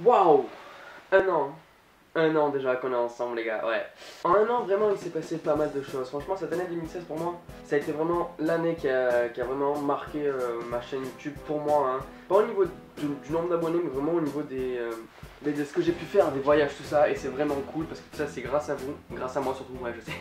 Waouh! Un an déjà qu'on est ensemble les gars, ouais. En un an vraiment il s'est passé pas mal de choses. Franchement cette année 2016 pour moi, ça a été vraiment l'année qui a vraiment marqué ma chaîne YouTube pour moi. Hein. Pas au niveau du nombre d'abonnés mais vraiment au niveau de ce que j'ai pu faire, des voyages, tout ça. Et c'est vraiment cool parce que tout ça c'est grâce à vous, grâce à moi surtout, ouais je sais.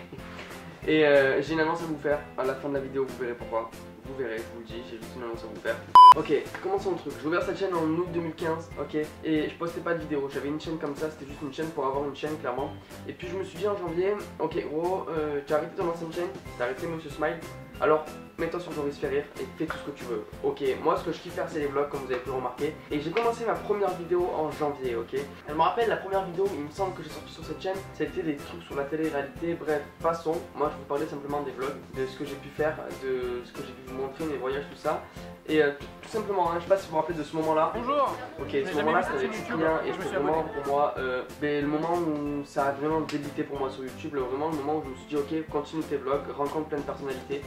Et j'ai une annonce à vous faire, à la fin de la vidéo vous verrez pourquoi. Vous verrez, je vous le dis, j'ai juste une annonce à vous faire. Ok, commençons le truc. J'ai ouvert cette chaîne en août 2015, ok, et je postais pas de vidéos. J'avais une chaîne comme ça, c'était juste une chaîne pour avoir une chaîne clairement. Et puis je me suis dit en janvier, ok gros, tu as arrêté ton ancienne chaîne, tu as arrêté Monsieur Smile, alors mets-toi sur Joris fait rire et fais tout ce que tu veux. Ok, moi ce que je kiffe faire c'est les vlogs comme vous avez pu le remarquer. Et j'ai commencé ma première vidéo en janvier, ok. Elle me rappelle la première vidéo, il me semble que j'ai sorti sur cette chaîne, c'était des trucs sur la télé-réalité, bref, passons. Moi je vous parlais simplement des vlogs, de ce que j'ai pu faire, de ce que j'ai pu vous montrer, mes voyages, tout ça. Et tout simplement, hein, je sais pas si vous vous rappelez de ce moment-là. Bonjour. Ok, ce moment-là c'était rien et c'était vraiment pour moi le moment où ça a vraiment débuté pour moi sur YouTube, vraiment le moment où je me suis dit ok, continue tes vlogs, rencontre plein de personnalités.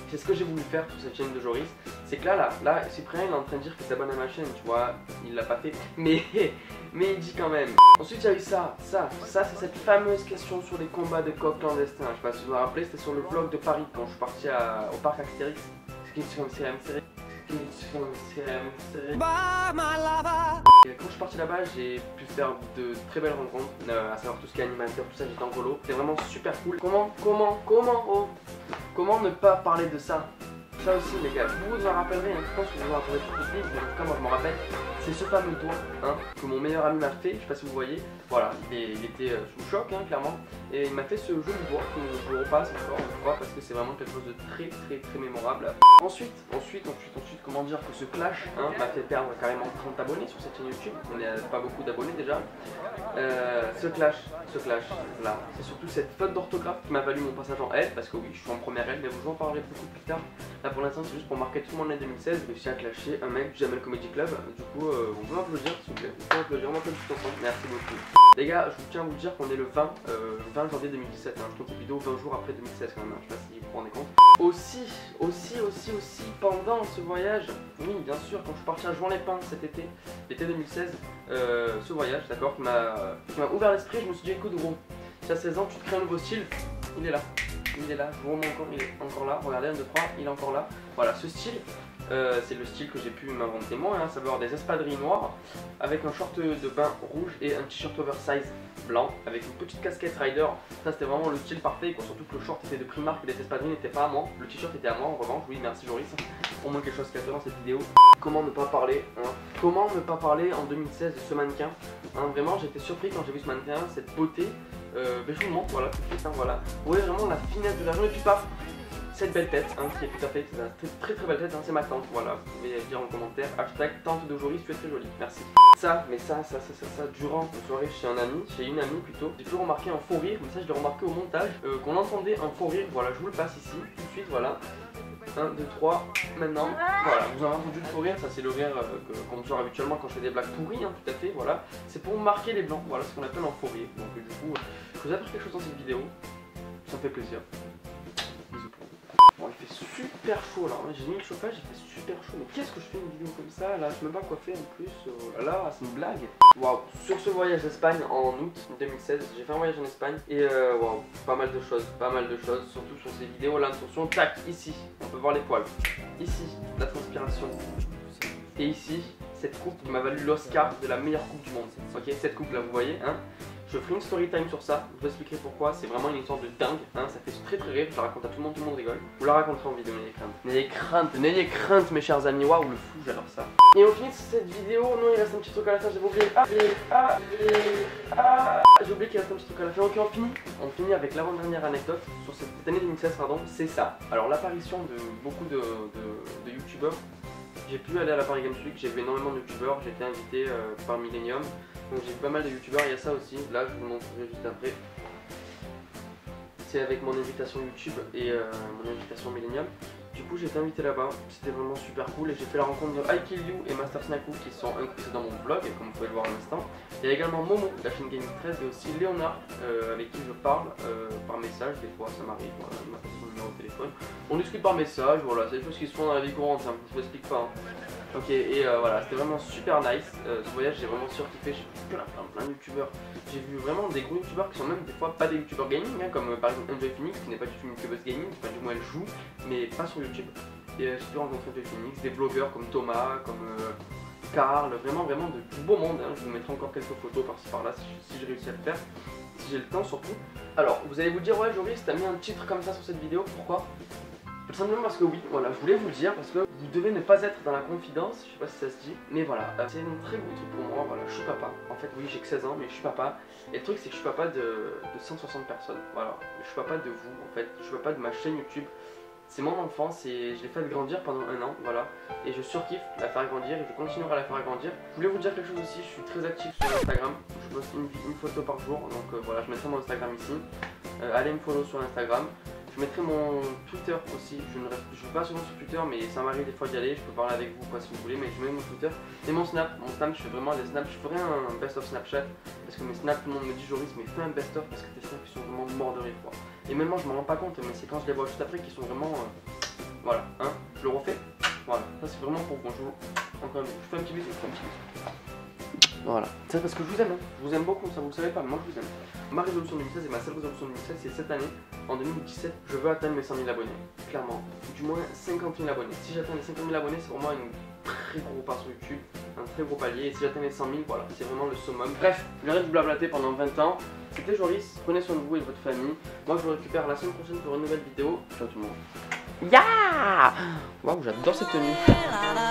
C'est ce que j'ai voulu faire sur cette chaîne de Joris. C'est que là, Cyprien il est en train de dire qu'il s'abonne à ma chaîne, tu vois, il l'a pas fait, mais il dit quand même. Ensuite il y a eu ça c'est cette fameuse question sur les combats de coqs clandestins. Je sais pas si vous vous rappelez, c'était sur le vlog de Paris quand je suis parti au parc Astérix. Quand je suis parti là-bas, j'ai pu faire de très belles rencontres, à savoir tout ce qui est animateur, tout ça, j'étais en colo. C'était vraiment super cool. Comment ne pas parler de ça? Ça aussi les gars, vous vous en rappellerez, hein, je pense que vous vous en rappellerez tout de suite, mais en tout cas moi je m'en rappelle. C'est ce fameux doigt hein, que mon meilleur ami m'a fait, je sais pas si vous voyez. Voilà, il était sous choc hein, clairement. Et il m'a fait ce joli doigt que je le repasse encore une fois parce que c'est vraiment quelque chose de très mémorable. Ensuite, comment dire que ce clash hein, m'a fait perdre carrément 30 abonnés sur cette chaîne YouTube. On n'a pas beaucoup d'abonnés déjà. Ce clash là, c'est surtout cette faute d'orthographe qui m'a valu mon passage en L, parce que oui, je suis en première L, mais vous en parlerez beaucoup plus tard. Là pour l'instant, c'est juste pour marquer tout mon année 2016. J'ai réussi à clasher un mec du Jamel Comedy Club. Du coup, on peut m'applaudir s'il vous plaît. On peut applaudir, on m'applaudit tout ensemble. Merci beaucoup. Les gars, je tiens à vous dire qu'on est le 20 janvier 2017. Hein. Je tourne cette vidéo 20 jours après 2016 quand même. Hein. Je sais pas si vous vous rendez compte. Aussi, pendant ce voyage, oui, bien sûr, quand je suis parti à Juan-les-Pins cet été, l'été 2016, ce voyage, d'accord, qui m'a ouvert l'esprit. Je me suis dit, écoute, gros, tu as 16 ans, tu te crées un nouveau style, il est là, je vous remontre encore, il est encore là. Regardez, 1, 2, 3, il est encore là. Voilà, ce style. C'est le style que j'ai pu m'inventer moi, hein, ça veut avoir des espadrilles noires avec un short de bain rouge et un t-shirt oversize blanc avec une petite casquette rider. Ça c'était vraiment le style parfait quoi. Surtout que le short était de Primark et les espadrilles n'étaient pas à moi. Le t-shirt était à moi en revanche, oui merci Joris. Au moins quelque chose qui a fait dans cette vidéo. Comment ne pas parler hein. Comment ne pas parler en 2016 de ce mannequin hein. Vraiment j'étais surpris quand j'ai vu ce mannequin, cette beauté. Je vous le montre, voilà tout de suite, hein, voilà. Vous voyez vraiment la finesse de la jambe et puis paf, cette belle tête, hein, qui est tout à fait, très belle tête, hein, c'est ma tante, voilà, vous pouvez dire en commentaire, hashtag tante de Joris, tu es très jolie, merci. Ça, durant une soirée chez une amie plutôt, j'ai pu remarquer un faux rire, mais ça je l'ai remarqué au montage, qu'on entendait un faux rire, voilà, je vous le passe ici, tout de suite, voilà. 1, 2, 3, maintenant, voilà, vous avez entendu le faux rire, ça c'est le rire qu'on me sort habituellement quand je fais des blagues pourries, hein, tout à fait, voilà. C'est pour marquer les blancs, voilà ce qu'on appelle un faux rire, donc du coup, je vous apprends quelque chose dans cette vidéo, ça me fait plaisir. Bisous pour vous. Bon, il fait super chaud là, j'ai mis le chauffage, il fait super chaud, mais qu'est-ce que je fais une vidéo comme ça là, je sais même pas quoi faire en plus, oh là là, c'est une blague. Waouh, sur ce voyage d'Espagne en août 2016, j'ai fait un voyage en Espagne et waouh, pas mal de choses, surtout sur ces vidéos là, attention, tac, ici, on peut voir les poils, ici, la transpiration, et ici, cette coupe qui m'a valu l'Oscar de la meilleure coupe du monde, ok, cette coupe là, vous voyez, hein. Je ferai une story time sur ça, je vous expliquerai pourquoi, c'est vraiment une histoire de dingue, hein, ça fait très rire, je la raconte à tout le monde rigole. Vous la raconterez en vidéo, n'ayez crainte mes chers amis, waouh le fou, j'adore ça. Et on finit cette vidéo, non il reste un petit truc à la fin, j'avais oublié, j'ai oublié qu'il reste un petit truc à la fin, ok on finit avec l'avant-dernière anecdote sur cette année 2016 pardon, c'est ça. Alors l'apparition de beaucoup de youtubeurs, j'ai pu aller à la Paris Games Week, j'ai vu énormément de youtubeurs, j'ai été invité par Millennium. Donc j'ai vu pas mal de youtubeurs, il y a ça aussi, là je vous le montrerai juste après. C'est avec mon invitation YouTube et mon invitation Millennium. Du coup j'ai été invité là-bas, c'était vraiment super cool et j'ai fait la rencontre de IKillYou et Master Snaku qui sont inclus dans mon vlog, comme vous pouvez le voir à l'instant. Il y a également Momo de la chaîne Gaming 13 et aussi Léonard avec qui je parle par message, des fois ça m'arrive, voilà, il m'a fait son numéro de téléphone. On discute par message, voilà, c'est des choses qui se font dans la vie courante, hein, je vous explique pas. Hein. Ok, et voilà, c'était vraiment super nice. Ce voyage, j'ai vraiment surkiffé. J'ai vu plein de youtubeurs. J'ai vu vraiment des gros youtubeurs qui sont même des fois pas des youtubeurs gaming, hein, comme par exemple Enjoy Phoenix, qui n'est pas du tout une youtubeuse gaming, enfin du moins elle joue, mais pas sur YouTube. Et j'ai pu rencontrer Enjoy Phoenix, des vlogueurs comme Thomas, comme Karl, vraiment du beau monde. Hein. Je vous mettrai encore quelques photos par-ci par-là si j'ai réussi à le faire, si j'ai le temps surtout. Alors, vous allez vous dire, ouais, Joris, t'as mis un titre comme ça sur cette vidéo, pourquoi? Tout simplement parce que oui, voilà, je voulais vous le dire, parce que vous devez ne pas être dans la confidence, je sais pas si ça se dit, mais voilà, c'est un très gros truc pour moi, voilà, je suis papa. En fait, oui, j'ai que 16 ans, mais je suis papa. Et le truc, c'est que je suis papa de 160 personnes, voilà. Je suis papa de vous, en fait, je suis papa de ma chaîne YouTube. C'est mon enfance et je l'ai fait grandir pendant un an, voilà. Et je surkiffe la faire grandir et je continuerai à la faire grandir. Je voulais vous dire quelque chose aussi, je suis très actif sur Instagram. Je poste une photo par jour, donc voilà, je mettrai mon Instagram ici. Allez me follow sur Instagram. Je mettrai mon Twitter aussi, je ne vais pas souvent sur Twitter mais ça m'arrive des fois d'y aller, je peux parler avec vous quoi si vous voulez, mais je mets mon Twitter et mon Snap, je fais vraiment des snaps, je ferai un best-of Snapchat parce que mes snaps, tout le monde me dit Joris mais fais un best-of parce que tes snaps ils sont vraiment morts de rire quoi. Et même moi je me rends pas compte mais c'est quand je les vois juste après qu'ils sont vraiment, voilà, hein, je le refais, voilà, ça c'est vraiment pour bonjour, encore une fois, je fais un petit bisou, Voilà, c'est parce que je vous aime, hein. Je vous aime beaucoup, ça vous le savez pas, mais moi je vous aime. Ma résolution 2016 et ma seule résolution 2016, c'est cette année, en 2017, je veux atteindre mes 100 000 abonnés, clairement. Du moins 50 000 abonnés. Si j'atteins les 50 000 abonnés, c'est vraiment un très gros pas sur YouTube, un très gros palier. Et si j'atteins les 100 000, voilà, c'est vraiment le summum. Bref, j'arrête de blablater pendant 20 ans. C'était Joris, prenez soin de vous et de votre famille. Moi je vous récupère la semaine prochaine pour une nouvelle vidéo. Ciao tout le monde. Ya! Waouh, j'adore cette tenue.